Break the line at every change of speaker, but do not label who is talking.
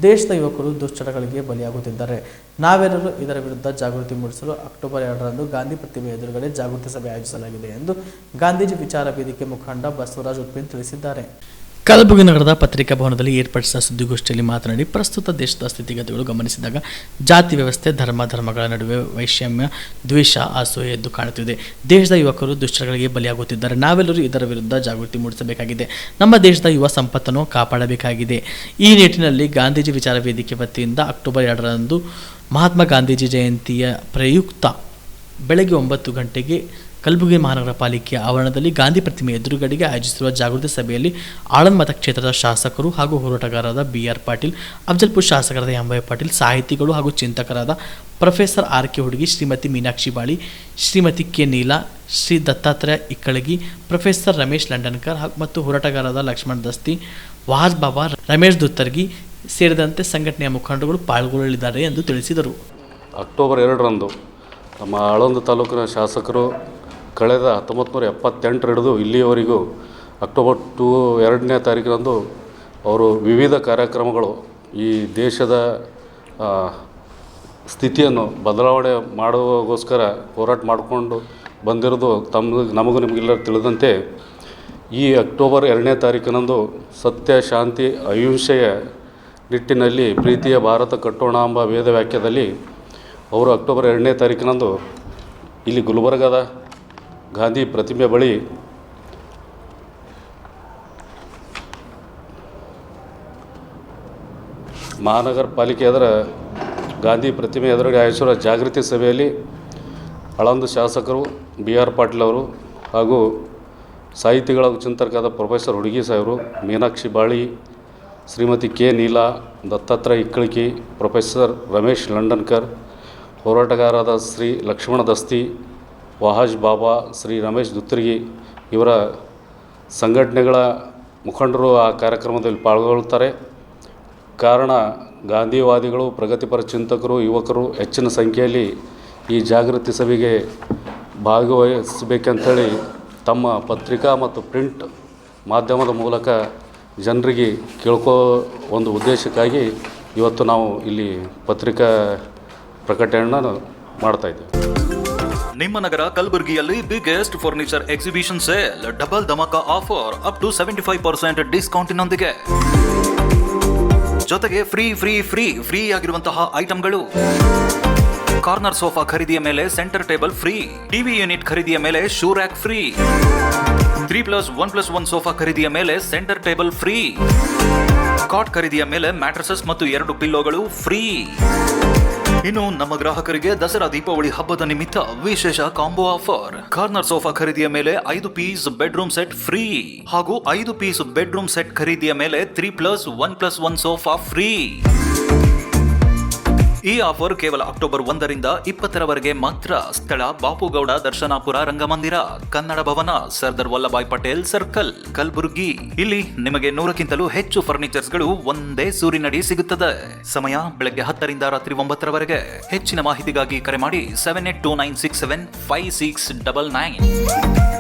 ದೇಶದ ಯುವಕರು ದುಶ್ಚಟಗಳಿಗೆ ಬಲಿಯಾಗುತ್ತಿದ್ದಾರೆ. ನಾವೆಲ್ಲರೂ ಇದರ ವಿರುದ್ಧ ಜಾಗೃತಿ ಮೂಡಿಸಲು ಅಕ್ಟೋಬರ್ 2ರಂದು ಗಾಂಧಿ ಪ್ರತಿಮೆ ಎದುರುಗಡೆ ಜಾಗೃತಿ ಸಭೆ ಆಯೋಜಿಸಲಾಗಿದೆ ಎಂದು ಗಾಂಧೀಜಿ ವಿಚಾರ ವೇದಿಕೆ ಮುಖಂಡ ಬಸವರಾಜ್ ಉಪ್ಪಿನ್ ತಿಳಿಸಿದ್ದಾರೆ. ಕಲಬುರಗಿ ನಗರದ ಪತ್ರಿಕಾ ಭವನದಲ್ಲಿ ಏರ್ಪಡಿಸಿದ ಸುದ್ದಿಗೋಷ್ಠಿಯಲ್ಲಿ ಮಾತನಾಡಿ, ಪ್ರಸ್ತುತ ದೇಶದ ಸ್ಥಿತಿಗತಿಗಳು ಗಮನಿಸಿದಾಗ ಜಾತಿ ವ್ಯವಸ್ಥೆ, ಧರ್ಮಗಳ ನಡುವೆ ವೈಷಮ್ಯ, ದ್ವೇಷ, ಅಸೂಯೆ ಎದ್ದು ಕಾಣುತ್ತಿದೆ. ದೇಶದ ಯುವಕರು ದುಶ್ಚಟಗಳಿಗೆ ಬಲಿಯಾಗುತ್ತಿದ್ದಾರೆ. ನಾವೆಲ್ಲರೂ ಇದರ ವಿರುದ್ಧ ಜಾಗೃತಿ ಮೂಡಿಸಬೇಕಾಗಿದೆ. ನಮ್ಮ ದೇಶದ ಯುವ ಸಂಪತ್ತನ್ನು ಕಾಪಾಡಬೇಕಾಗಿದೆ. ಈ ನಿಟ್ಟಿನಲ್ಲಿ ಗಾಂಧೀಜಿ ವಿಚಾರ ವೇದಿಕೆ ವತಿಯಿಂದ ಅಕ್ಟೋಬರ್ 2ರಂದು ಮಹಾತ್ಮ ಗಾಂಧೀಜಿ ಜಯಂತಿಯ ಪ್ರಯುಕ್ತ ಬೆಳಗ್ಗೆ 9 ಗಂಟೆಗೆ ಕಲಬುರಗಿ ಮಹಾನಗರ ಪಾಲಿಕೆಯ ಆವರಣದಲ್ಲಿ ಗಾಂಧಿ ಪ್ರತಿಮೆ ಎದುರುಗಡೆಗೆ ಆಯೋಜಿಸಿರುವ ಜಾಗೃತಿ ಸಭೆಯಲ್ಲಿ ಆಳಂದ್ ಮತಕ್ಷೇತ್ರದ ಶಾಸಕರು ಹಾಗೂ ಹೋರಾಟಗಾರರಾದ BR ಪಾಟೀಲ್, ಅಫಜಲ್ಪುರ ಶಾಸಕರಾದ ಎಂವೈ ಪಾಟೀಲ್, ಸಾಹಿತಿಗಳು ಹಾಗೂ ಚಿಂತಕರಾದ ಪ್ರೊಫೆಸರ್ RK ಹುಡುಗಿ, ಶ್ರೀಮತಿ ಮೀನಾಕ್ಷಿ ಬಾಳಿ, ಶ್ರೀಮತಿ K ನೀಲಾ, ಶ್ರೀ ದತ್ತಾತ್ರೇಯ ಇಕ್ಕಳಗಿ, ಪ್ರೊಫೆಸರ್ ರಮೇಶ್ ಲಂಡನ್ಕರ್ ಮತ್ತು ಹೋರಾಟಗಾರರಾದ ಲಕ್ಷ್ಮಣ್ ದಸ್ತಿ, ವಾಜ್ ಬಾಬಾ, ರಮೇಶ್ ದುತ್ತರ್ಗಿ ಸೇರಿದಂತೆ ಸಂಘಟನೆಯ ಮುಖಂಡರು ಪಾಲ್ಗೊಳ್ಳಲಿದ್ದಾರೆ ಎಂದು ತಿಳಿಸಿದರು.
ಅಕ್ಟೋಬರ್ 2ರಂದು ನಮ್ಮ ಆಳಂದ ತಾಲೂಕಿನ ಶಾಸಕರು ಕಳೆದ 1978 ಹಿಡಿದು ಇಲ್ಲಿಯವರೆಗೂ ಅಕ್ಟೋಬರ್ 2ನೇ ತಾರೀಕಿನಂದು ಅವರು ವಿವಿಧ ಕಾರ್ಯಕ್ರಮಗಳು ಈ ದೇಶದ ಸ್ಥಿತಿಯನ್ನು ಬದಲಾವಣೆ ಮಾಡುವಗೋಸ್ಕರ ಹೋರಾಟ ಮಾಡಿಕೊಂಡು ಬಂದಿರೋದು ನಮಗೂ ನಿಮಗೆಲ್ಲ ತಿಳಿದಂತೆ ಈ ಅಕ್ಟೋಬರ್ 2ನೇ ತಾರೀಕಿನಂದು ಸತ್ಯ, ಶಾಂತಿ, ಅಹಿಂಸೆಯ ನಿಟ್ಟಿನಲ್ಲಿ ಪ್ರೀತಿಯ ಭಾರತ ಕಟ್ಟೋಣ ಎಂಬ ವೇದ ವಾಕ್ಯದಲ್ಲಿ ಅವರು ಅಕ್ಟೋಬರ್ 2ನೇ ತಾರೀಕಿನಂದು ಇಲ್ಲಿ ಗುಲ್ಬರ್ಗದ ಗಾಂಧಿ ಪ್ರತಿಮೆ ಬಳಿ ಮಹಾನಗರ ಪಾಲಿಕೆ ಎದುರ ಗಾಂಧಿ ಪ್ರತಿಮೆ ಎದುರುಗಡೆ ಆಯೋಜಿಸಿರುವ ಜಾಗೃತಿ ಸಭೆಯಲ್ಲಿ ಆಳಂದ ಶಾಸಕರು BR ಪಾಟೀಲ್ ಅವರು ಹಾಗೂ ಸಾಹಿತಿಗಳ ಚಿಂತಕರಾದ ಪ್ರೊಫೆಸರ್ ಹುಡುಗಿ ಸಾಹೇಬರು, ಮೀನಾಕ್ಷಿ ಬಾಳಿ, ಶ್ರೀಮತಿ K ನೀಲಾ, ದತ್ತಾತ್ರೇಯ ಇಕ್ಕಳಗಿ, ಪ್ರೊಫೆಸರ್ ರಮೇಶ್ ಲಂಡನ್ಕರ್, ಹೋರಾಟಗಾರರಾದ ಶ್ರೀ ಲಕ್ಷ್ಮಣ ದಸ್ತಿ, ವಾಜ್ ಬಾಬಾ, ಶ್ರೀ ರಮೇಶ್ ದುತ್ತರ್ಗಿ ಇವರ ಸಂಘಟನೆಗಳ ಮುಖಂಡರು ಆ ಕಾರ್ಯಕ್ರಮದಲ್ಲಿ ಪಾಲ್ಗೊಳ್ಳುತ್ತಾರೆ. ಕಾರಣ ಗಾಂಧಿವಾದಿಗಳು, ಪ್ರಗತಿಪರ ಚಿಂತಕರು, ಯುವಕರು ಹೆಚ್ಚಿನ ಸಂಖ್ಯೆಯಲ್ಲಿ ಈ ಜಾಗೃತಿ ಸಭೆಗೆ ಭಾಗವಹಿಸಬೇಕಂತೇಳಿ ತಮ್ಮ ಪತ್ರಿಕಾ ಮತ್ತು ಪ್ರಿಂಟ್ ಮಾಧ್ಯಮದ ಮೂಲಕ ಜನರಿಗೆ ಕೇಳ್ಕೋ ಒಂದು ಉದ್ದೇಶಕ್ಕಾಗಿ ಇವತ್ತು ನಾವು ಇಲ್ಲಿ ಪತ್ರಿಕಾ ಪ್ರಕಟಣೆಯನ್ನು ಮಾಡ್ತಾಯಿದ್ದೇವೆ.
ನಿಮ್ಮ ನಗರ ಕಲಬುರಗಿಯಲ್ಲಿ biggest furniture exhibition sale, double ಧಮಾಕ ಆಫರ್ ಅಪ್ ಟು 75% ಡಿಸ್ಕೌಂಟಿನೊಂದಿಗೆ, ಜೊತೆಗೆ ಫ್ರೀ ಆಗಿರುವಂತಹ ಐಟಂಗಳು. ಕಾರ್ನರ್ ಸೋಫಾ ಖರೀದಿಯ ಮೇಲೆ centre table free, TV unit ಖರೀದಿಯ ಮೇಲೆ ಶೂ ರ್ಯಾಕ್ ಫ್ರೀ, 3+1+1 ಸೋಫಾ ಖರೀದಿಯ ಮೇಲೆ ಸೆಂಟರ್ ಟೇಬಲ್ ಫ್ರೀ, ಕಾಟ್ ಖರೀದಿಯ ಮೇಲೆ ಮ್ಯಾಟ್ರಸಸ್ ಮತ್ತು 2 ಪಿಲ್ಲೋಗಳು ಫ್ರೀ. ಇನ್ನು ನಮ್ಮ ಗ್ರಾಹಕರಿಗೆ ದಸರಾ ದೀಪಾವಳಿ ಹಬ್ಬದ ನಿಮಿತ್ತ ವಿಶೇಷ ಕಾಂಬೋ ಆಫರ್. ಕಾರ್ನರ್ ಸೋಫಾ ಖರೀದಿಯ ಮೇಲೆ 5 ಪೀಸ್ ಬೆಡ್ರೂಮ್ ಸೆಟ್ ಫ್ರೀ ಹಾಗೂ 5 ಪೀಸ್ ಬೆಡ್ರೂಮ್ ಸೆಟ್ ಖರೀದಿಯ ಮೇಲೆ 3+1+1 ಸೋಫಾ ಫ್ರೀ. ಈ ಆಫರ್ ಕೇವಲ ಅಕ್ಟೋಬರ್ 1ರಿಂದ 20ರವರೆಗೆ ಮಾತ್ರ. ಸ್ಥಳ ಬಾಪುಗೌಡ ದರ್ಶನಾಪುರ ರಂಗಮಂದಿರ, ಕನ್ನಡ ಭವನ, ಸರ್ದಾರ್ ವಲ್ಲಭಾಯ್ ಪಟೇಲ್ ಸರ್ಕಲ್, ಕಲಬುರಗಿ. ಇಲ್ಲಿ ನಿಮಗೆ 100ಕ್ಕಿಂತಲೂ ಹೆಚ್ಚು ಫರ್ನಿಚರ್ಸ್ಗಳು ಒಂದೇ ಸೂರಿನಡಿ ಸಿಗುತ್ತದೆ. ಸಮಯ ಬೆಳಗ್ಗೆ 10ರಿಂದ ರಾತ್ರಿ 9ರವರೆಗೆ. ಹೆಚ್ಚಿನ ಮಾಹಿತಿಗಾಗಿ ಕರೆ ಮಾಡಿ 7829675699.